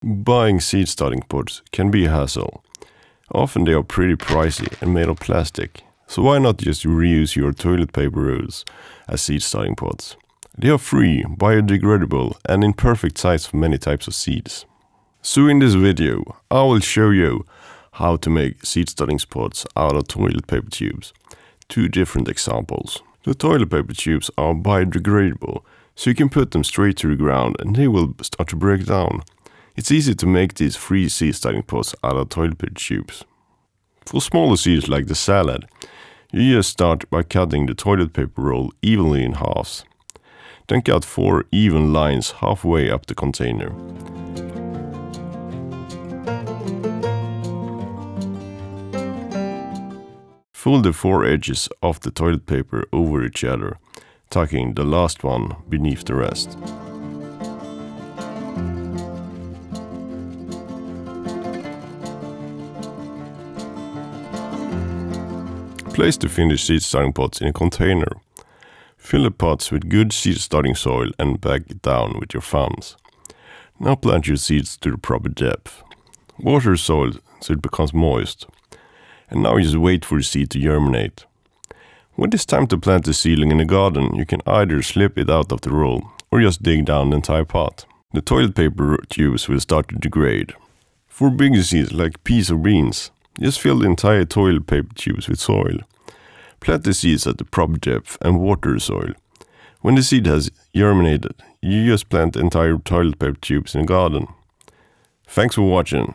Buying seed starting pots can be a hassle. Often they are pretty pricey and made of plastic, so why not just reuse your toilet paper rolls as seed starting pots? They are free, biodegradable and in perfect size for many types of seeds. So in this video, I will show you how to make seed starting pots out of toilet paper tubes. Two different examples. The toilet paper tubes are biodegradable, so you can put them straight to the ground and they will start to break down. It's easy to make these free seed starting pots out of toilet paper tubes. For smaller seeds like the salad, you just start by cutting the toilet paper roll evenly in halves. Then cut 4 even lines halfway up the container. Fold the 4 edges of the toilet paper over each other, tucking the last one beneath the rest. Place the finished seed starting pots in a container. Fill the pots with good seed starting soil and bag it down with your thumbs. Now plant your seeds to the proper depth. Water the soil so it becomes moist. And now just wait for the seed to germinate. When it's time to plant the seedling in the garden, you can either slip it out of the roll or just dig down the entire pot. The toilet paper tubes will start to degrade. For bigger seeds like peas or beans, just fill the entire toilet paper tubes with soil. Plant the seeds at the proper depth and water the soil. When the seed has germinated, you just plant the entire toilet paper tubes in the garden. Thanks for watching.